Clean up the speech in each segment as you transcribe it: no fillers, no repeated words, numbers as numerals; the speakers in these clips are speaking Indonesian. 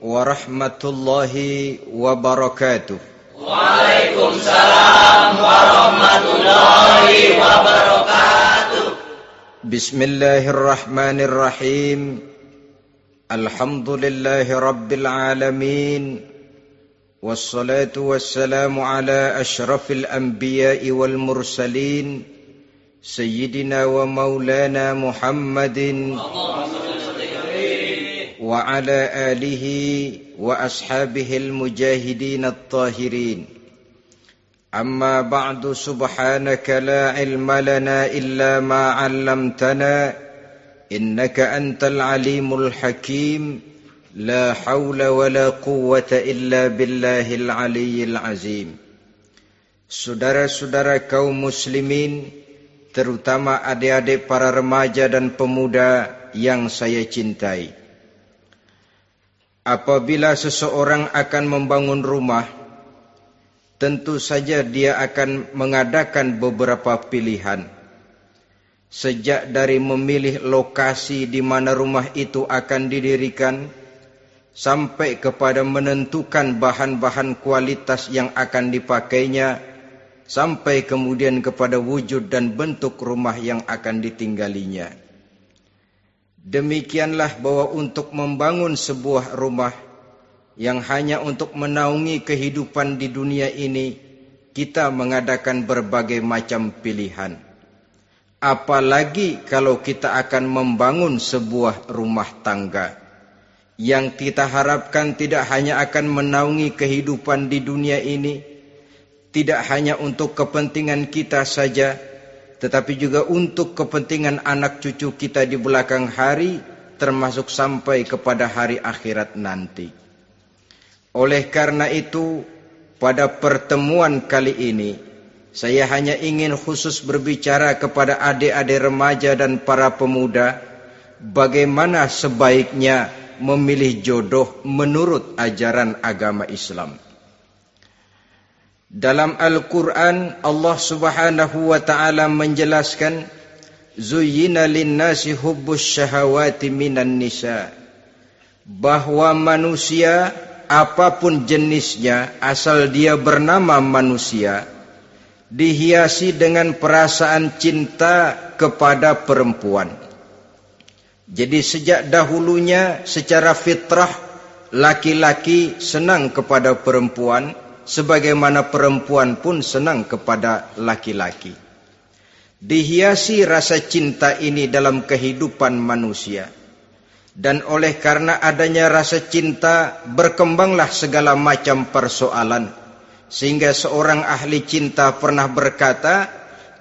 warahmatullahi wabarakatuh. Waalaikumsalam warahmatullahi wabarakatuh. Bismillahirrahmanirrahim. Alhamdulillahi rabbil alamin. Wassalatu wassalamu ala ashrafil anbiya'i wal mursalin, Sayyidina wa maulana Muhammadin wa ala alihi wa ashabihil mujahidin at-tahirin. Amma ba'du, subhanaka la ilma lana illa ma 'allamtana innaka antal alimul hakim. La haula wa la quwwata illa billahil aliyyil azim. Saudara-saudara kaum muslimin, terutama adik-adik para remaja dan pemuda yang saya cintai. Apabila seseorang akan membangun rumah, tentu saja dia akan mengadakan beberapa pilihan. Sejak dari memilih lokasi di mana rumah itu akan didirikan, sampai kepada menentukan bahan-bahan kualitas yang akan dipakainya, sampai kemudian kepada wujud dan bentuk rumah yang akan ditinggalinya. Demikianlah bahwa untuk membangun sebuah rumah yang hanya untuk menaungi kehidupan di dunia ini, kita mengadakan berbagai macam pilihan. Apalagi kalau kita akan membangun sebuah rumah tangga yang kita harapkan tidak hanya akan menaungi kehidupan di dunia ini, tidak hanya untuk kepentingan kita saja, tetapi juga untuk kepentingan anak cucu kita di belakang hari, termasuk sampai kepada hari akhirat nanti. Oleh karena itu, pada pertemuan kali ini, saya hanya ingin khusus berbicara kepada adik-adik remaja dan para pemuda, bagaimana sebaiknya memilih jodoh menurut ajaran agama Islam. Dalam Al-Quran, Allah Subhanahu wa ta'ala menjelaskan, Zuyyina linnasi hubbus syahawati minan nisa, bahwa manusia apapun jenisnya, asal dia bernama manusia, dihiasi dengan perasaan cinta kepada perempuan. Jadi sejak dahulunya secara fitrah laki-laki senang kepada perempuan, sebagaimana perempuan pun senang kepada laki-laki. Dihiasi rasa cinta ini dalam kehidupan manusia. Dan oleh karena adanya rasa cinta, berkembanglah segala macam persoalan. Sehingga seorang ahli cinta pernah berkata,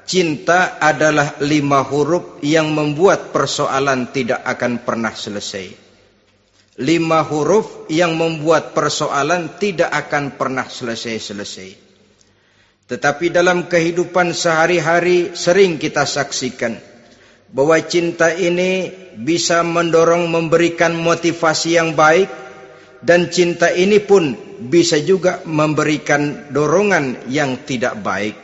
cinta adalah 5 huruf yang membuat persoalan tidak akan pernah selesai. 5 huruf yang membuat persoalan tidak akan pernah selesai-selesai. Tetapi dalam kehidupan sehari-hari sering kita saksikan bahwa cinta ini bisa mendorong, memberikan motivasi yang baik, dan cinta ini pun bisa juga memberikan dorongan yang tidak baik.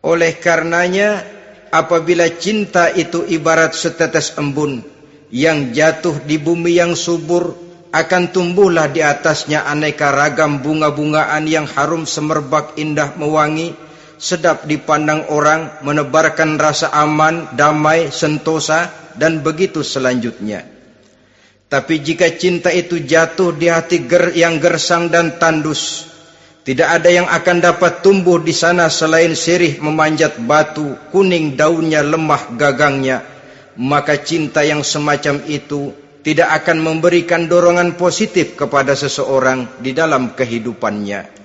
Oleh karenanya, apabila cinta itu ibarat setetes embun yang jatuh di bumi yang subur, akan tumbuhlah di atasnya aneka ragam bunga-bungaan yang harum semerbak, indah mewangi, sedap dipandang orang, menebarkan rasa aman, damai, sentosa, dan begitu selanjutnya. Tapi jika cinta itu jatuh di hati yang gersang dan tandus, tidak ada yang akan dapat tumbuh di sana selain sirih memanjat batu, kuning daunnya, lemah gagangnya. Maka cinta yang semacam itu tidak akan memberikan dorongan positif kepada seseorang di dalam kehidupannya.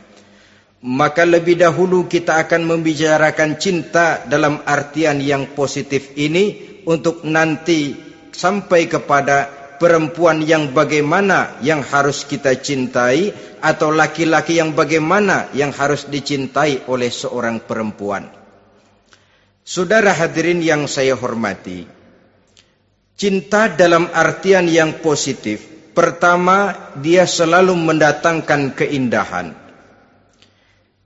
Maka lebih dahulu kita akan membicarakan cinta dalam artian yang positif ini, untuk nanti sampai kepada perempuan yang bagaimana yang harus kita cintai, atau laki-laki yang bagaimana yang harus dicintai oleh seorang perempuan. Saudara hadirin yang saya hormati, cinta dalam artian yang positif, pertama, dia selalu mendatangkan keindahan.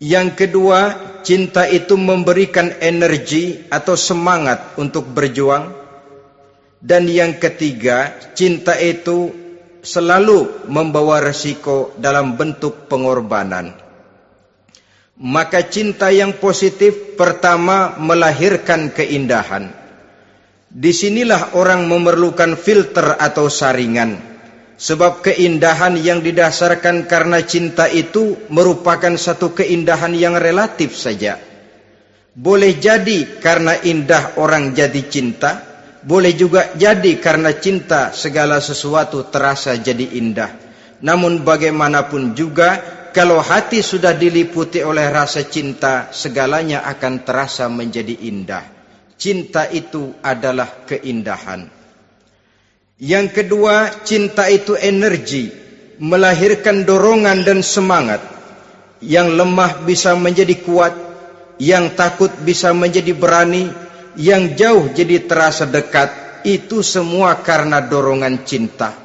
Yang kedua, cinta itu memberikan energi atau semangat untuk berjuang. Dan yang ketiga, cinta itu selalu membawa resiko dalam bentuk pengorbanan. Maka cinta yang positif pertama melahirkan keindahan. Disinilah orang memerlukan filter atau saringan. Sebab keindahan yang didasarkan karena cinta itu merupakan satu keindahan yang relatif saja. Boleh jadi karena indah orang jadi cinta, boleh juga jadi karena cinta segala sesuatu terasa jadi indah. Namun bagaimanapun juga, kalau hati sudah diliputi oleh rasa cinta, segalanya akan terasa menjadi indah. Cinta itu adalah keindahan. Yang kedua, cinta itu energi, melahirkan dorongan dan semangat. Yang lemah bisa menjadi kuat, yang takut bisa menjadi berani, yang jauh jadi terasa dekat. Itu semua karena dorongan cinta.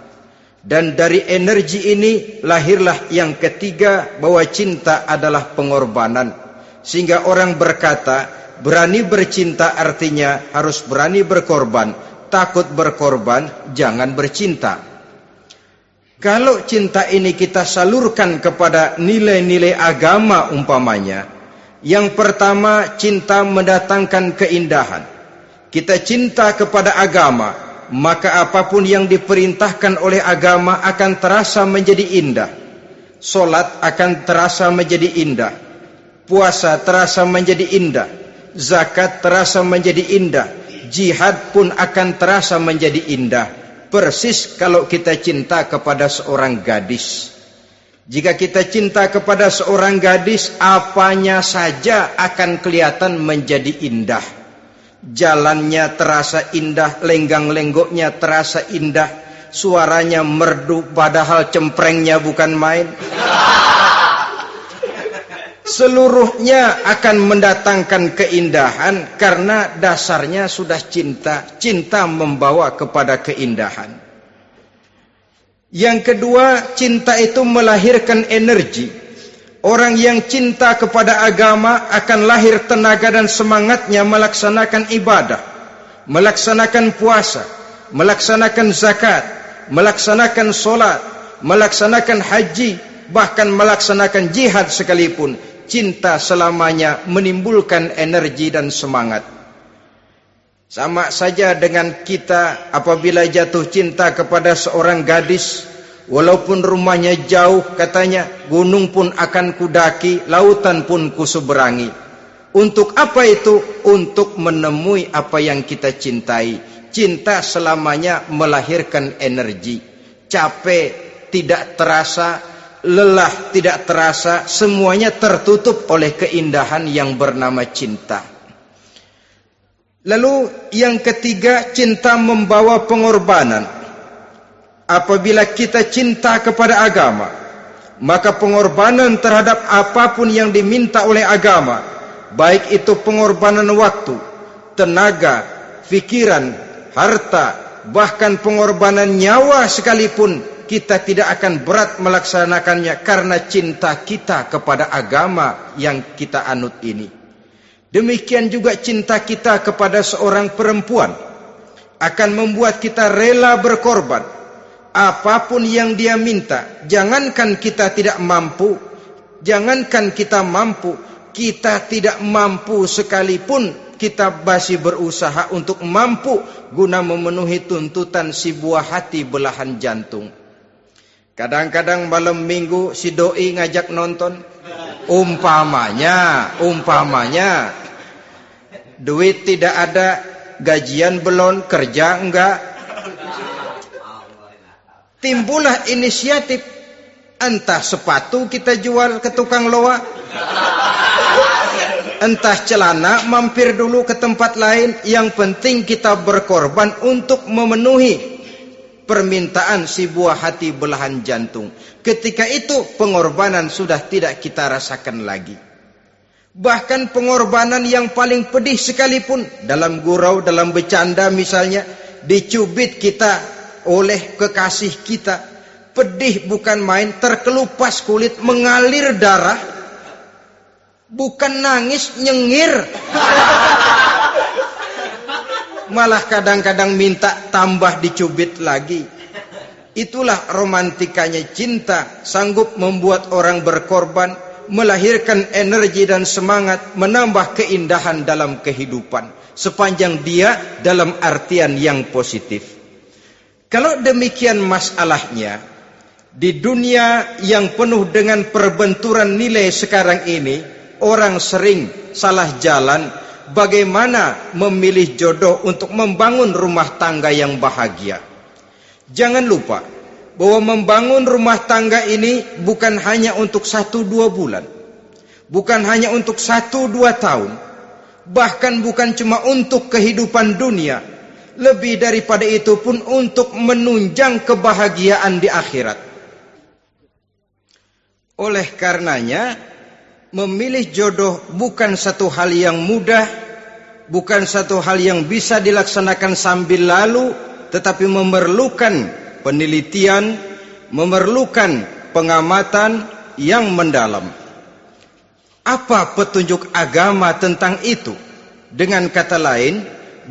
Dan dari energi ini lahirlah yang ketiga, bahwa cinta adalah pengorbanan. Sehingga orang berkata, berani bercinta artinya harus berani berkorban. Takut berkorban, jangan bercinta. Kalau cinta ini kita salurkan kepada nilai-nilai agama umpamanya, yang pertama, cinta mendatangkan keindahan. Kita cinta kepada agama, maka apapun yang diperintahkan oleh agama akan terasa menjadi indah. Solat akan terasa menjadi indah, puasa terasa menjadi indah, zakat terasa menjadi indah, jihad pun akan terasa menjadi indah. Persis kalau kita cinta kepada seorang gadis. Jika kita cinta kepada seorang gadis, apanya saja akan kelihatan menjadi indah. Jalannya terasa indah, lenggang-lenggoknya terasa indah, suaranya merdu padahal cemprengnya bukan main. Seluruhnya akan mendatangkan keindahan karena dasarnya sudah cinta. Cinta membawa kepada keindahan. Yang kedua, cinta itu melahirkan energi. Orang yang cinta kepada agama akan lahir tenaga dan semangatnya melaksanakan ibadah, melaksanakan puasa, melaksanakan zakat, melaksanakan solat, melaksanakan haji, bahkan melaksanakan jihad sekalipun. Cinta selamanya menimbulkan energi dan semangat. Sama saja dengan kita apabila jatuh cinta kepada seorang gadis, walaupun rumahnya jauh, katanya, gunung pun akan kudaki, lautan pun kuseberangi. Untuk apa itu? Untuk menemui apa yang kita cintai. Cinta selamanya melahirkan energi. Capek tidak terasa, lelah tidak terasa, semuanya tertutup oleh keindahan yang bernama cinta. Lalu yang ketiga, cinta membawa pengorbanan. Apabila kita cinta kepada agama, maka pengorbanan terhadap apapun yang diminta oleh agama, baik itu pengorbanan waktu, tenaga, pikiran, harta, bahkan pengorbanan nyawa sekalipun, kita tidak akan berat melaksanakannya karena cinta kita kepada agama yang kita anut ini. Demikian juga cinta kita kepada seorang perempuan akan membuat kita rela berkorban. Apapun yang dia minta, jangankan kita tidak mampu, jangankan kita mampu, kita tidak mampu sekalipun, kita masih berusaha untuk mampu guna memenuhi tuntutan si buah hati belahan jantung. Kadang-kadang malam minggu si doi ngajak nonton. Umpamanya duit tidak ada, gajian belum, kerja enggak. Timbullah inisiatif, entah sepatu kita jual ke tukang loa, entah celana mampir dulu ke tempat lain. Yang penting kita berkorban untuk memenuhi permintaan si buah hati belahan jantung. Ketika itu pengorbanan sudah tidak kita rasakan lagi. Bahkan pengorbanan yang paling pedih sekalipun, dalam gurau, dalam bercanda misalnya, dicubit kita oleh kekasih kita, pedih bukan main, terkelupas kulit, mengalir darah, bukan nangis, nyengir. Malah kadang-kadang minta tambah dicubit lagi. Itulah romantikanya cinta, sanggup membuat orang berkorban, melahirkan energi dan semangat, menambah keindahan dalam kehidupan, sepanjang dia dalam artian yang positif. Kalau demikian masalahnya, di dunia yang penuh dengan perbenturan nilai sekarang ini, orang sering salah jalan bagaimana memilih jodoh untuk membangun rumah tangga yang bahagia. Jangan lupa bahwa membangun rumah tangga ini bukan hanya untuk 1-2 bulan, bukan hanya untuk 1-2 tahun, bahkan bukan cuma untuk kehidupan dunia, lebih daripada itu pun untuk menunjang kebahagiaan di akhirat. Oleh karenanya, memilih jodoh bukan satu hal yang mudah, bukan satu hal yang bisa dilaksanakan sambil lalu, tetapi memerlukan penelitian, memerlukan pengamatan yang mendalam. Apa petunjuk agama tentang itu? Dengan kata lain,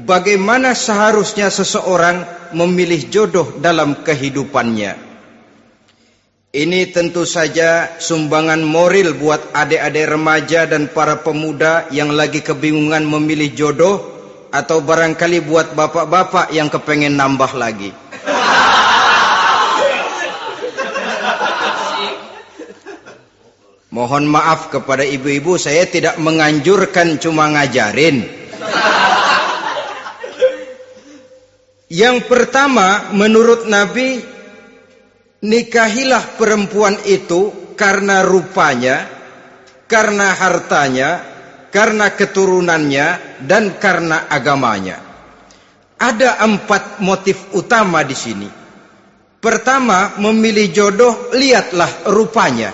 bagaimana seharusnya seseorang memilih jodoh dalam kehidupannya? Ini tentu saja sumbangan moral buat adik-adik remaja dan para pemuda yang lagi kebingungan memilih jodoh, atau barangkali buat bapak-bapak yang kepengen nambah lagi. Mohon maaf kepada ibu-ibu, saya tidak menganjurkan, cuma ngajarin. Yang pertama, menurut Nabi, nikahilah perempuan itu karena rupanya, karena hartanya, karena keturunannya, dan karena agamanya. Ada 4 motif utama di sini. Pertama, memilih jodoh, lihatlah rupanya.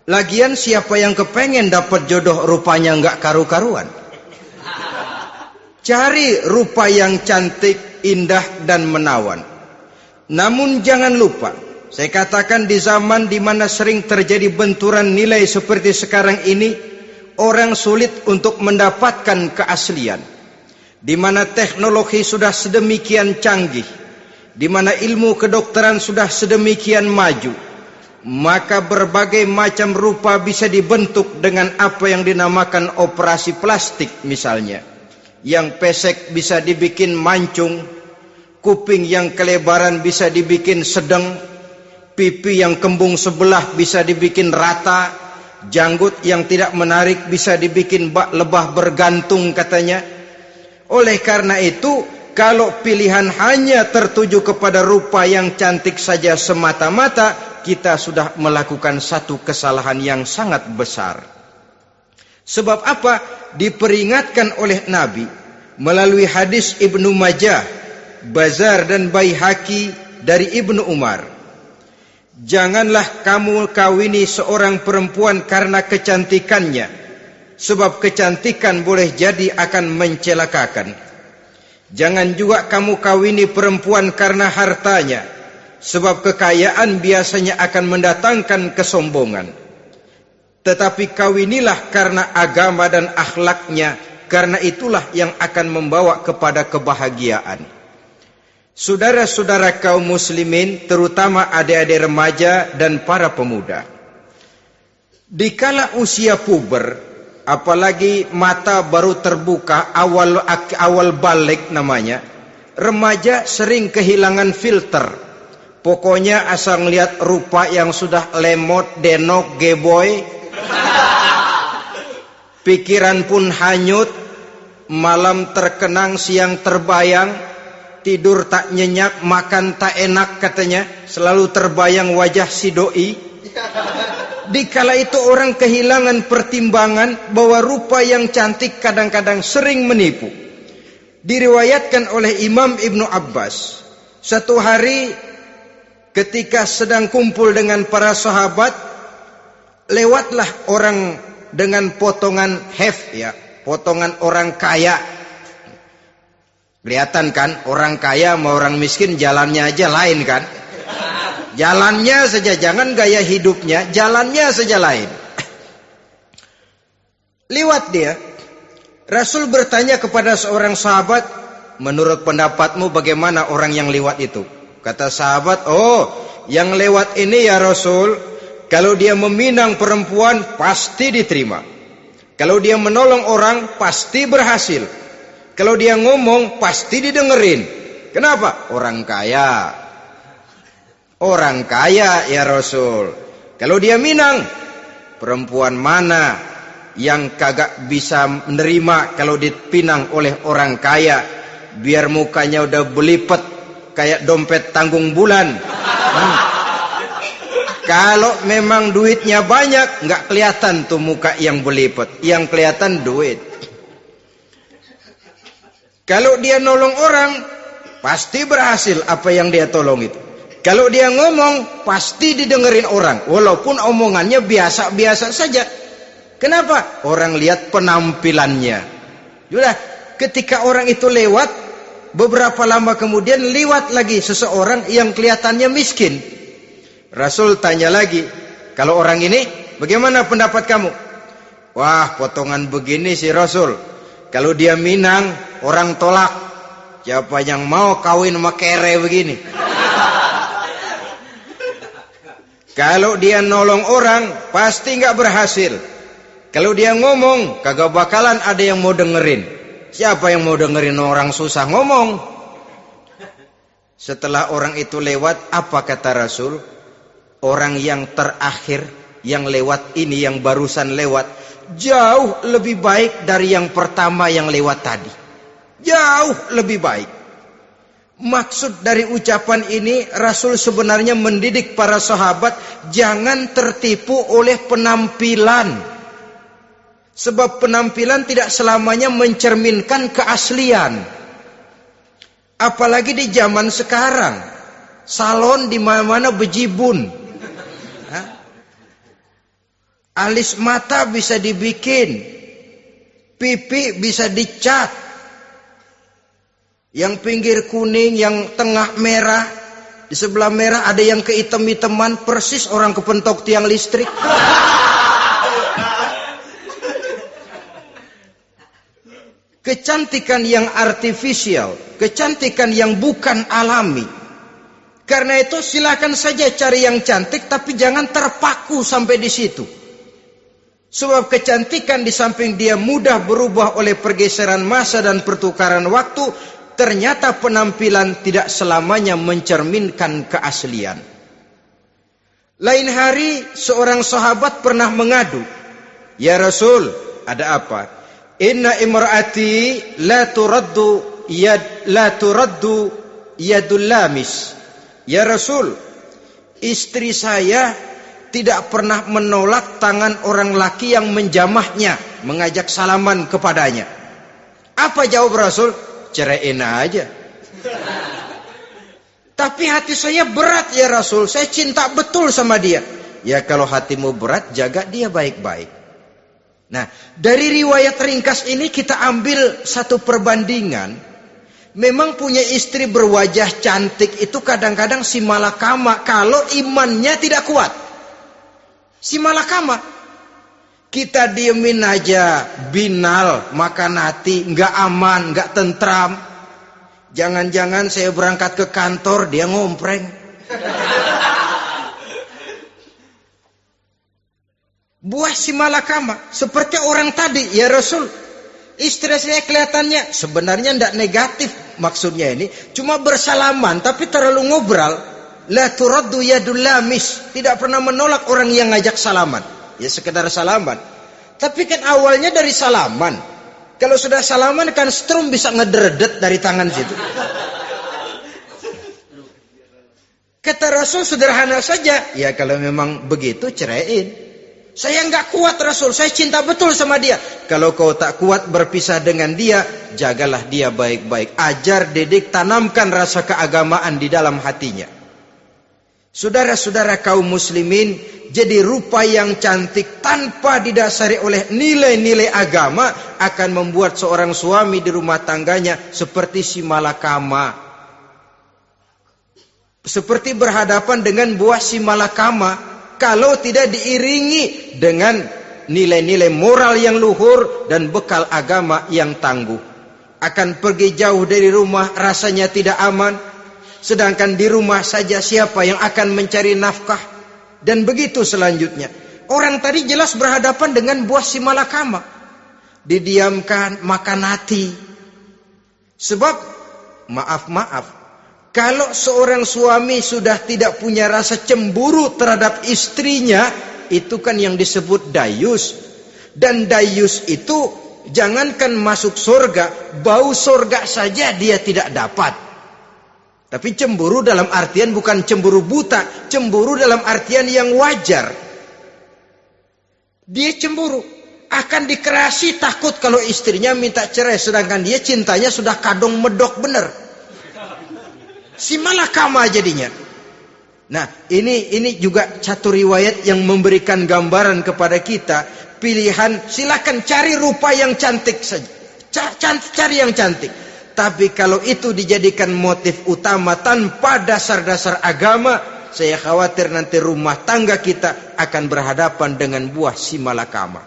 Lagian siapa yang kepengen dapat jodoh rupanya nggak karu-karuan? Cari rupa yang cantik, indah, dan menawan. Namun jangan lupa, saya katakan di zaman di mana sering terjadi benturan nilai seperti sekarang ini, orang sulit untuk mendapatkan keaslian. Di mana teknologi sudah sedemikian canggih, di mana ilmu kedokteran sudah sedemikian maju, maka berbagai macam rupa bisa dibentuk dengan apa yang dinamakan operasi plastik misalnya. Yang pesek bisa dibikin mancung, kuping yang kelebaran bisa dibikin sedang, pipi yang kembung sebelah bisa dibikin rata, janggut yang tidak menarik bisa dibikin bak lebah bergantung katanya. Oleh karena itu, kalau pilihan hanya tertuju kepada rupa yang cantik saja semata-mata, kita sudah melakukan satu kesalahan yang sangat besar. Sebab apa? Diperingatkan oleh Nabi melalui hadis Ibnu Majah, Bazar dan Baihaqi dari Ibnu Umar. Janganlah kamu kawini seorang perempuan karena kecantikannya, sebab kecantikan boleh jadi akan mencelakakan. Jangan juga kamu kawini perempuan karena hartanya, sebab kekayaan biasanya akan mendatangkan kesombongan. Tetapi kawinilah karena agama dan akhlaknya, karena itulah yang akan membawa kepada kebahagiaan. Saudara-saudara kaum muslimin, terutama adik-adik remaja dan para pemuda, dikala usia puber, apalagi mata baru terbuka, awal balik namanya, remaja sering kehilangan filter. Pokoknya asal ngelihat rupa yang sudah lemot, denok, geboy, pikiran pun hanyut, malam terkenang, siang terbayang, tidur tak nyenyak, makan tak enak katanya, selalu terbayang wajah si doi. Dikala itu orang kehilangan pertimbangan bahwa rupa yang cantik kadang-kadang sering menipu. Diriwayatkan oleh Imam Ibnu Abbas, satu hari ketika sedang kumpul dengan para sahabat, lewatlah orang dengan potongan potongan orang kaya. Kelihatan kan, orang kaya sama orang miskin jalannya aja lain kan. Jalannya saja, jangan gaya hidupnya, jalannya saja lain. Liwat dia. Rasul bertanya kepada seorang sahabat, menurut pendapatmu bagaimana orang yang liwat itu? Kata sahabat, oh yang lewat ini ya Rasul, kalau dia meminang perempuan pasti diterima. Kalau dia menolong orang pasti berhasil. Kalau dia ngomong pasti didengerin. Kenapa? Orang kaya. Orang kaya ya Rasul. Kalau dia minang, perempuan mana yang kagak bisa menerima kalau dipinang oleh orang kaya? Biar mukanya udah belipet kayak dompet tanggung bulan. Kalau memang duitnya banyak, nggak kelihatan tuh muka yang belipet. Yang kelihatan duit. Kalau dia nolong orang, pasti berhasil apa yang dia tolong itu. Kalau dia ngomong, pasti didengerin orang. Walaupun omongannya biasa-biasa saja. Kenapa? Orang lihat penampilannya. Sudah, ketika orang itu lewat, beberapa lama kemudian lewat lagi seseorang yang kelihatannya miskin. Rasul tanya lagi, kalau orang ini, bagaimana pendapat kamu? Wah, potongan begini sih Rasul. Kalau dia minang, orang tolak. Siapa yang mau kawin sama kere begini? Kalau dia nolong orang, pasti nggak berhasil. Kalau dia ngomong, kagak bakalan ada yang mau dengerin. Siapa yang mau dengerin orang susah ngomong? Setelah orang itu lewat, apa kata Rasul? Orang yang terakhir, yang lewat ini, yang barusan lewat, jauh lebih baik dari yang pertama yang lewat tadi. Jauh lebih baik. Maksud dari ucapan ini, Rasul sebenarnya mendidik para sahabat jangan tertipu oleh penampilan. Sebab penampilan tidak selamanya mencerminkan keaslian. Apalagi di zaman sekarang, salon di mana-mana bejibun. Alis mata bisa dibikin, pipi bisa dicat. Yang pinggir kuning, yang tengah merah, di sebelah merah ada yang kehitam-hitaman, persis orang kepentok tiang listrik. Kecantikan yang artifisial, kecantikan yang bukan alami. Karena itu silakan saja cari yang cantik, tapi jangan terpaku sampai di situ. Sebab kecantikan di samping dia mudah berubah oleh pergeseran masa dan pertukaran waktu, ternyata penampilan tidak selamanya mencerminkan keaslian. Lain hari seorang sahabat pernah mengadu, "Ya Rasul, ada apa? Inna imraati la turaddu yadul lamis." Ya Rasul, istri saya tidak pernah menolak tangan orang laki yang menjamahnya, mengajak salaman kepadanya. Apa jawab Rasul? Ceraiin aja. Tapi hati saya berat ya Rasul, saya cinta betul sama dia. Ya kalau hatimu berat, jaga dia baik-baik. Nah, dari riwayat ringkas ini kita ambil satu perbandingan. Memang punya istri berwajah cantik itu kadang-kadang si malakama kalau imannya tidak kuat. Si malakama. Kita diemin aja, binal, makan hati, nggak aman, nggak tentram. Jangan-jangan saya berangkat ke kantor, dia ngompreng. Buah si malakama, seperti orang tadi, ya Rasul. Istri saya kelihatannya, sebenarnya nggak negatif maksudnya ini. Cuma bersalaman, tapi terlalu ngobrol. La turaddu yadul lamis. Tidak pernah menolak orang yang ngajak salaman. Ya sekedar salaman. Tapi kan awalnya dari salaman. Kalau sudah salaman kan strum bisa ngederdet dari tangan situ. Kata Rasul sederhana saja. Ya kalau memang begitu ceraiin. Saya nggak kuat Rasul. Saya cinta betul sama dia. Kalau kau tak kuat berpisah dengan dia, jagalah dia baik-baik. Ajar, didik, tanamkan rasa keagamaan di dalam hatinya. Saudara-saudara kaum muslimin, jadi rupa yang cantik tanpa didasari oleh nilai-nilai agama akan membuat seorang suami di rumah tangganya seperti si malakama. Seperti berhadapan dengan buah si malakama kalau tidak diiringi dengan nilai-nilai moral yang luhur dan bekal agama yang tangguh. Akan pergi jauh dari rumah rasanya tidak aman. Sedangkan di rumah saja siapa yang akan mencari nafkah? Dan begitu selanjutnya. Orang tadi jelas berhadapan dengan buah si malakama. Didiamkan, makan hati. Sebab, maaf, kalau seorang suami sudah tidak punya rasa cemburu terhadap istrinya, itu kan yang disebut dayus. Dan dayus itu, jangankan masuk surga, bau surga saja dia tidak dapat. Tapi cemburu dalam artian bukan cemburu buta, cemburu dalam artian yang wajar. Dia cemburu, akan dikerasi takut kalau istrinya minta cerai, sedangkan dia cintanya sudah kadung medok bener. Si malakama jadinya. Nah, ini juga satu riwayat yang memberikan gambaran kepada kita. Pilihan, silakan cari rupa yang cantik saja. Cari yang cantik. Tapi kalau itu dijadikan motif utama tanpa dasar-dasar agama, saya khawatir nanti rumah tangga kita akan berhadapan dengan buah si malakama.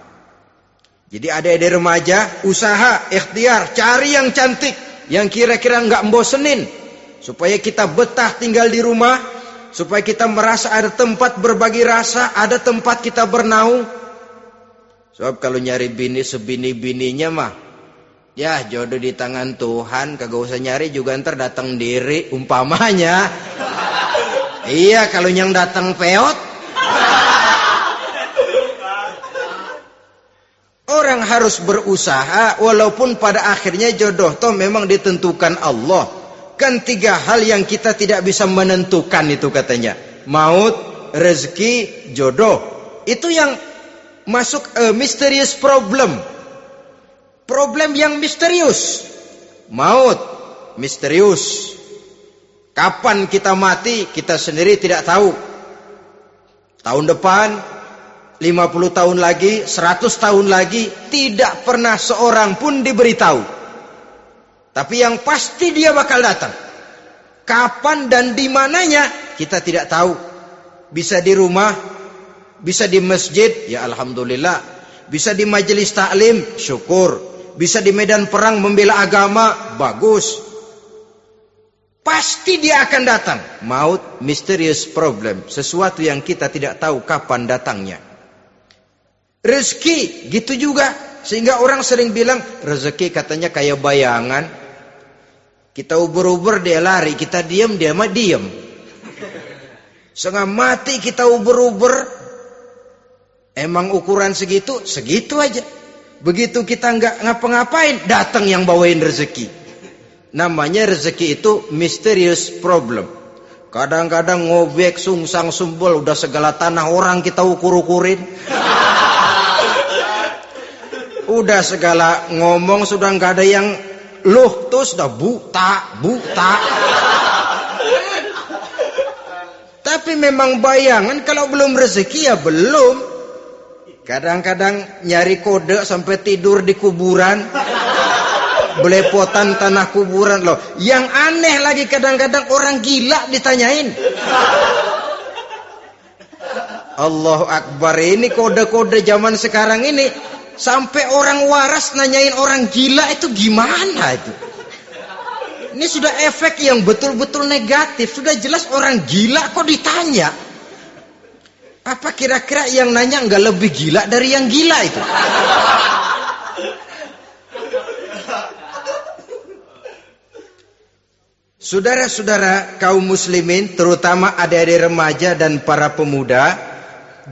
Jadi adik-adik remaja, usaha, ikhtiar, cari yang cantik, yang kira-kira nggak membosenin. Supaya kita betah tinggal di rumah, supaya kita merasa ada tempat berbagi rasa, ada tempat kita bernaung. Sebab kalau nyari bini sebini-bininya mah, ya jodoh di tangan Tuhan, kagak usah nyari juga ntar datang diri umpamanya. Iya, kalau yang datang peot. Orang harus berusaha, walaupun pada akhirnya jodoh toh memang ditentukan Allah. Kan 3 hal yang kita tidak bisa menentukan itu katanya. Maut, rezeki, jodoh. Itu yang masuk mysterious problem. Problem yang misterius. Maut, misterius. Kapan kita mati, kita sendiri tidak tahu. Tahun depan, 50 tahun lagi, 100 tahun lagi, tidak pernah seorang pun diberitahu. Tapi yang pasti dia bakal datang. Kapan dan di mananya kita tidak tahu. Bisa di rumah, bisa di masjid, ya alhamdulillah. Bisa di majelis taklim, syukur. Bisa di medan perang membela agama, bagus. Pasti dia akan datang. Maut, mysterious problem. Sesuatu yang kita tidak tahu kapan datangnya. Rezeki, gitu juga. Sehingga orang sering bilang, rezeki katanya kayak bayangan. Kita ubur-ubur dia lari, kita diam dia mah diam. Setengah mati kita ubur-ubur. Emang ukuran segitu, segitu aja. Begitu kita nggak ngapa-ngapain, datang yang bawain rezeki. Namanya rezeki itu mysterious problem. Kadang-kadang ngobek, sungsang, sumbul, udah segala tanah orang kita ukur-ukurin. Udah segala ngomong sudah nggak ada yang loh, terus dah buta. Tapi memang bayangan, kalau belum rezeki ya belum. Kadang-kadang nyari kode sampai tidur di kuburan. Belepotan tanah kuburan loh. Yang aneh lagi kadang-kadang orang gila ditanyain. Allahu Akbar, ini kode-kode zaman sekarang ini. Sampai orang waras nanyain orang gila itu gimana itu? Ini sudah efek yang betul-betul negatif. Sudah jelas orang gila kok ditanya. Apa kira-kira yang nanya nggak lebih gila dari yang gila itu? Saudara-saudara kaum muslimin, terutama adik-adik remaja dan para pemuda,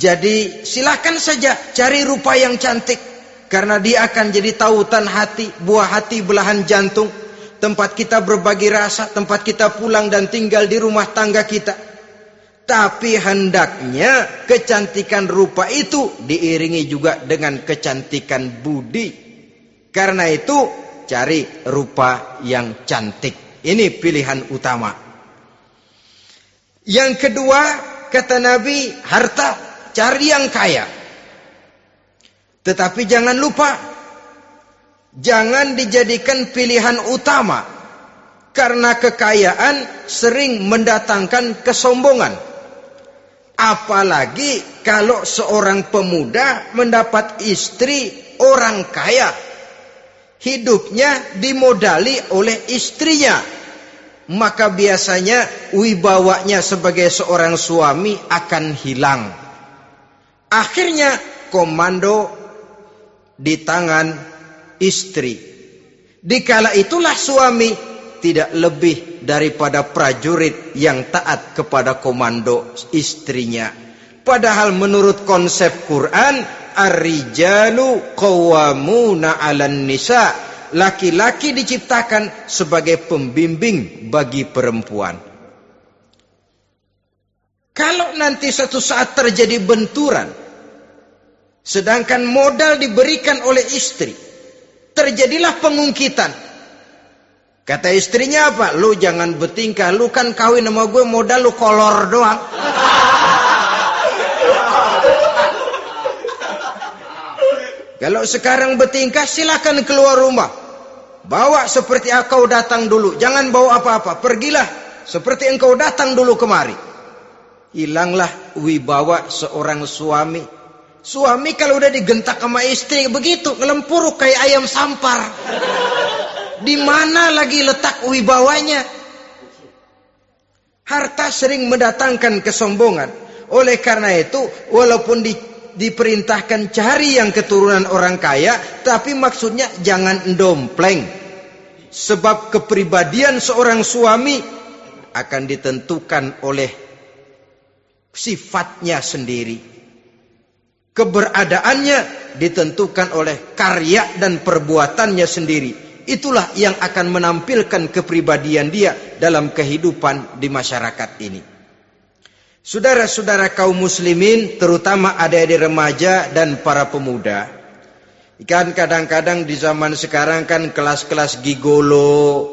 jadi silakan saja cari rupa yang cantik. Karena dia akan jadi tautan hati, buah hati belahan jantung. Tempat kita berbagi rasa, tempat kita pulang dan tinggal di rumah tangga kita. Tapi hendaknya kecantikan rupa itu diiringi juga dengan kecantikan budi. Karena itu cari rupa yang cantik. Ini pilihan utama. Yang kedua, kata Nabi, harta, cari yang kaya. Tetapi jangan lupa, jangan dijadikan pilihan utama. Karena kekayaan sering mendatangkan kesombongan. Apalagi kalau seorang pemuda mendapat istri orang kaya. Hidupnya dimodali oleh istrinya. maka biasanya wibawanya sebagai seorang suami akan hilang. Akhirnya komando di tangan istri. Dikala itulah suami tidak lebih daripada prajurit yang taat kepada komando istrinya. Padahal menurut konsep Quran, ar-rijalu qawwamuna 'alan nisa, laki-laki diciptakan sebagai pembimbing bagi perempuan. Kalau nanti suatu saat terjadi benturan, sedangkan modal diberikan oleh istri, terjadilah pengungkitan. Kata istrinya apa? Lu jangan bertingkah, lu kan kawin sama gue, modal lu kolor doang. Kalau sekarang bertingkah, silakan keluar rumah. Bawa seperti engkau datang dulu. Jangan bawa apa-apa. Pergilah seperti engkau datang dulu kemari. Hilanglah wibawa seorang suami. Suami kalau udah digentak sama istri begitu, ngelempuruk kayak ayam sampar. Di mana lagi letak wibawanya? Harta sering mendatangkan kesombongan. Oleh karena itu, walaupun diperintahkan cari yang keturunan orang kaya, tapi maksudnya jangan dompleng. Sebab kepribadian seorang suami akan ditentukan oleh sifatnya sendiri. Keberadaannya ditentukan oleh karya dan perbuatannya sendiri. Itulah yang akan menampilkan kepribadian dia dalam kehidupan di masyarakat ini. Saudara-saudara kaum muslimin, terutama adik-adik remaja dan para pemuda, kan kadang-kadang di zaman sekarang kan kelas-kelas gigolo,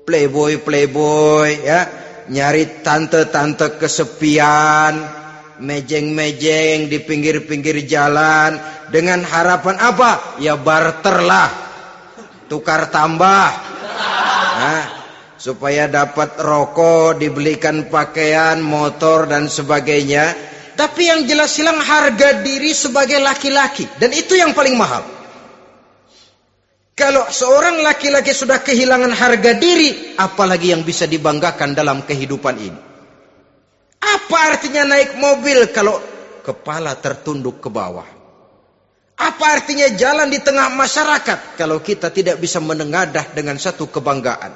playboy ya, nyari tante-tante kesepian, mejeng-mejeng di pinggir-pinggir jalan dengan harapan apa? Ya barterlah, tukar tambah. Nah, supaya dapat rokok, dibelikan pakaian, motor dan sebagainya. Tapi yang jelas hilang harga diri sebagai laki-laki, dan itu yang paling mahal. Kalau seorang laki-laki sudah kehilangan harga diri, apalagi yang bisa dibanggakan dalam kehidupan ini? Apa artinya naik mobil kalau kepala tertunduk ke bawah? Apa artinya jalan di tengah masyarakat kalau kita tidak bisa menengadah dengan satu kebanggaan?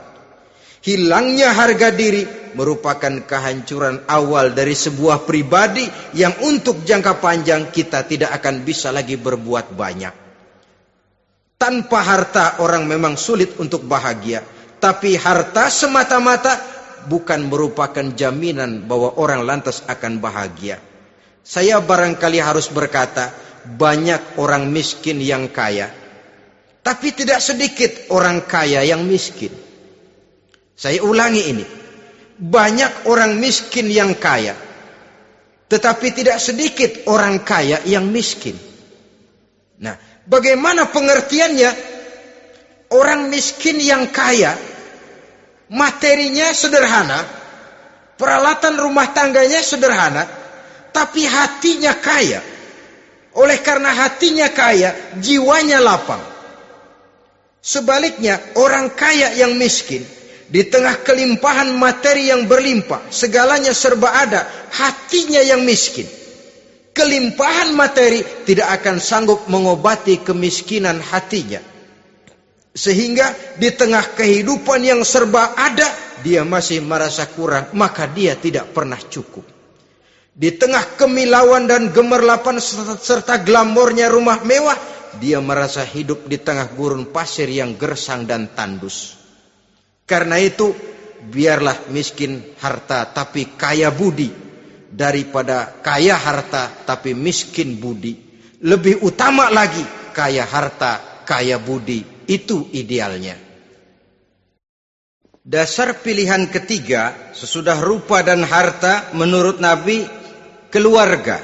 Hilangnya harga diri merupakan kehancuran awal dari sebuah pribadi yang untuk jangka panjang kita tidak akan bisa lagi berbuat banyak. Tanpa harta orang memang sulit untuk bahagia, tapi harta semata-mata bukan merupakan jaminan bahwa orang lantas akan bahagia. Saya barangkali harus berkata, banyak orang miskin yang kaya, tapi tidak sedikit orang kaya yang miskin. Saya ulangi ini. Banyak orang miskin yang kaya, tetapi tidak sedikit orang kaya yang miskin. Nah, bagaimana pengertiannya? Orang miskin yang kaya, materinya sederhana, peralatan rumah tangganya sederhana, tapi hatinya kaya. Oleh karena hatinya kaya, jiwanya lapang. Sebaliknya, orang kaya yang miskin, di tengah kelimpahan materi yang berlimpah, segalanya serba ada, hatinya yang miskin. Kelimpahan materi tidak akan sanggup mengobati kemiskinan hatinya. Sehingga di tengah kehidupan yang serba ada, dia masih merasa kurang, maka dia tidak pernah cukup. Di tengah kemilauan dan gemerlapan serta glamornya rumah mewah, dia merasa hidup di tengah gurun pasir yang gersang dan tandus. Karena itu, biarlah miskin harta tapi kaya budi, daripada kaya harta tapi miskin budi. Lebih utama lagi kaya harta, kaya budi. Itu idealnya. Dasar pilihan ketiga sesudah rupa dan harta menurut Nabi, keluarga.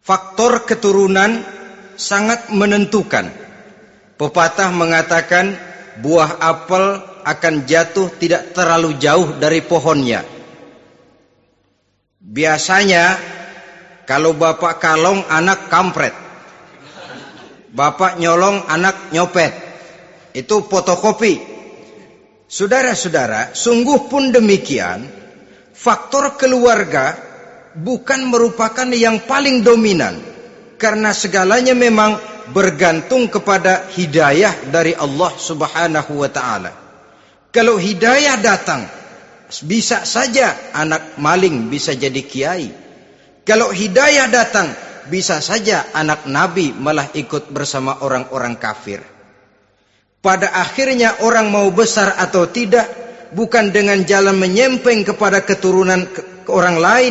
Faktor keturunan sangat menentukan. Pepatah mengatakan, buah apel akan jatuh tidak terlalu jauh dari pohonnya. Biasanya kalau bapak kalong, anak kampret. Bapak nyolong, anak nyopet. Itu fotokopi. Saudara-saudara, sungguh pun demikian, faktor keluarga bukan merupakan yang paling dominan, karena segalanya memang bergantung kepada hidayah dari Allah Subhanahu wa ta'ala. Kalau hidayah datang, bisa saja anak maling bisa jadi kiai. Kalau hidayah datang, bisa saja anak nabi malah ikut bersama orang-orang kafir. Pada akhirnya orang mau besar atau tidak bukan dengan jalan menyempeng kepada keturunan orang lain,